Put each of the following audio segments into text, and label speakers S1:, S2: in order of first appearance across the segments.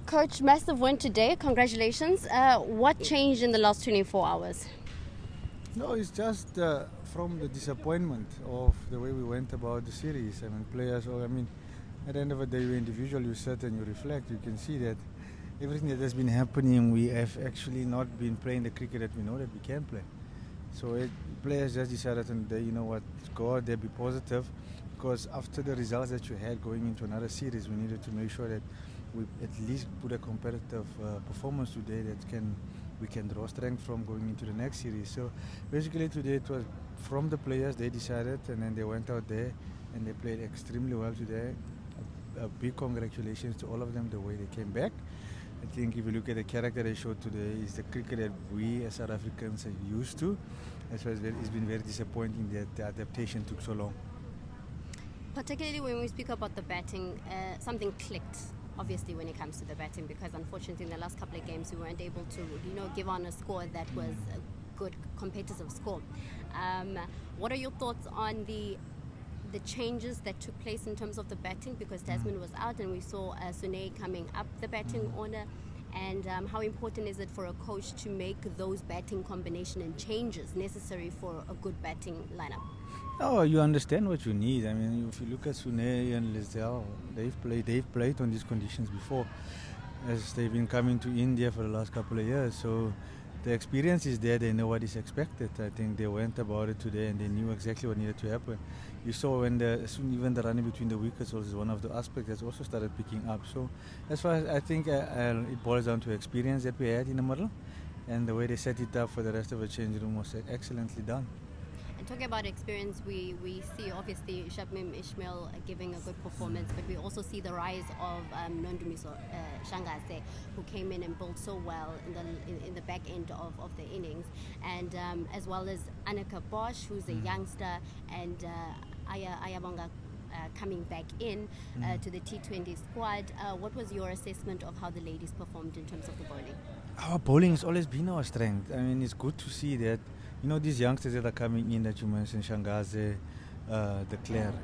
S1: Coach, massive win today. Congratulations. What changed in the last 24 hours?
S2: No, it's just from the disappointment of the way we went about the series. I mean, players, at the end of the day, you individual, you sit and you reflect. You can see that everything that has been happening, we have actually not been playing the cricket that we know that we can play. So players just decided on the day, you know what, go out there, be positive, because after the results that you had going into another series, we needed to make sure that we at least put a competitive performance today that we can draw strength from going into the next series. So basically today it was from the players, they decided, and then they went out there and they played extremely well today. A big congratulations to all of them the way they came back. I think if you look at the character they showed today, is the cricket that we as South Africans are used to. That's why it's been very disappointing that the adaptation took so long.
S1: Particularly when we speak about the batting, something clicked, obviously, when it comes to the batting, because unfortunately in the last couple of games we weren't able to, give on a score that was a good competitive score. What are your thoughts on the changes that took place in terms of the batting, because Tasman was out and we saw Sune coming up the batting order, and how important is it for a coach to make those batting combination and changes necessary for a good batting lineup?
S2: Oh, you understand what you need. I mean, if you look at Sune and Lizelle, they've played on these conditions before, as they've been coming to India for the last couple of years. So the experience is there, they know what is expected. I think they went about it today and they knew exactly what needed to happen. You saw when even the running between the wickets was one of the aspects that's also started picking up. So as far as I think it boils down to experience that we had in the middle, and the way they set it up for the rest of the change room was excellently done.
S1: And talking about experience, we see obviously Shabnim Ishmael giving a good performance, but we also see the rise of Nondumiso Shangase, who came in and bowled so well in the back end of the innings, and as well as Annika Bosch, who's a youngster, and Ayabonga coming back in to the T20 squad. What was your assessment of how the ladies performed in terms of the bowling?
S2: Our bowling has always been our strength. I mean, it's good to see that, these youngsters that are coming in that you mentioned, Shangaze, de Klerk,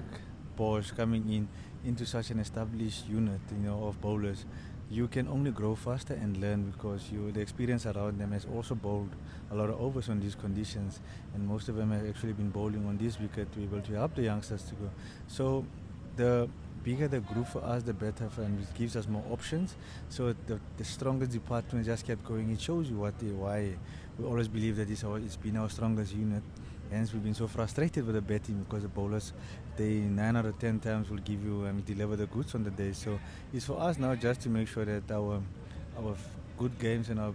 S2: Bosch, coming into such an established unit, of bowlers. You can only grow faster and learn because the experience around them has also bowled a lot of overs on these conditions, and most of them have actually been bowling on this wicket to be able to help the youngsters to go. So the bigger the group for us, the better, and it gives us more options. So the strongest department just kept going. It shows you why we always believe that it's been our strongest unit. Hence we've been so frustrated with the batting, because the bowlers, they 9 out of 10 times will give you and deliver the goods on the day. So it's for us now just to make sure that our good games and our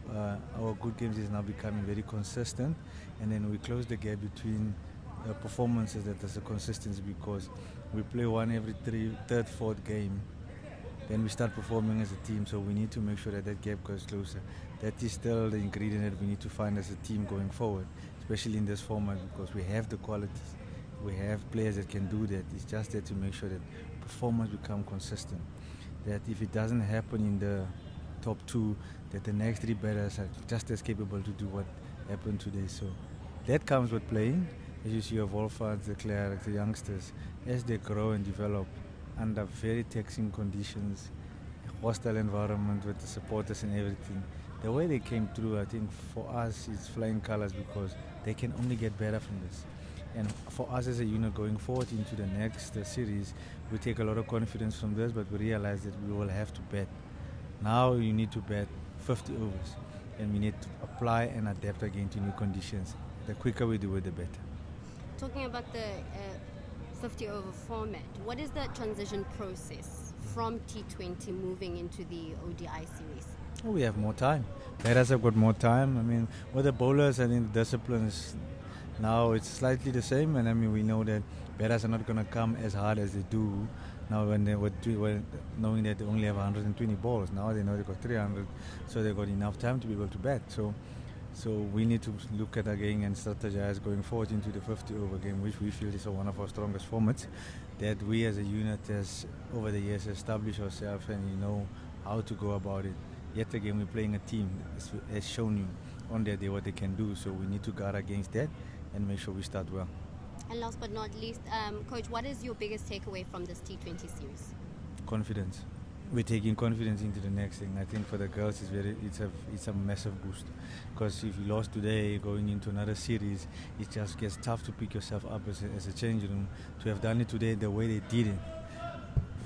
S2: good games is now becoming very consistent, and then we close the gap between performances that there's a consistency, because we play one every third, fourth game, then we start performing as a team. So we need to make sure that gap goes closer. That is still the ingredient that we need to find as a team going forward, especially in this format, because we have the qualities, we have players that can do that. It's just there to make sure that performance become consistent, that if it doesn't happen in the top two, that the next three batters are just as capable to do what happened today. So that comes with playing. As you see of Wolfhard, the Clark, the youngsters, as they grow and develop under very taxing conditions, hostile environment with the supporters and everything, the way they came through, I think for us it's flying colors, because they can only get better from this. And for us as a unit going forward into the next series, we take a lot of confidence from this, but we realize that we will have to bat. Now you need to bat 50 overs, and we need to apply and adapt again to new conditions. The quicker we do it, the better.
S1: Talking about the 50 over format, what is the transition process from T20 moving into the ODI series?
S2: Oh, we have more time. Batters have got more time. I mean, with the bowlers, I think the discipline is now it's slightly the same, and we know that batters are not going to come as hard as they do now when they were knowing that they only have 120 balls. Now they know they've got 300, so they've got enough time to be able to bat. So we need to look at again and strategize going forward into the 50 over game, which we feel is one of our strongest formats, that we as a unit has over the years established ourselves and know how to go about it. Yet again, we're playing a team that has shown you on their day what they can do, so we need to guard against that and make sure we start well.
S1: And last but not least, Coach, what is your biggest takeaway from this T20 series?
S2: Confidence. we're taking confidence into the next thing. I think for the girls, it's a massive boost, because if you lost today, going into another series, it just gets tough to pick yourself up as a change room. To have done it today the way they did it,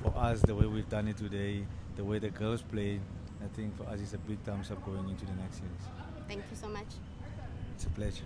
S2: for us, the way we've done it today, the way the girls played, I think for us it's a big thumbs up going into the next series.
S1: Thank you so much.
S2: It's a pleasure.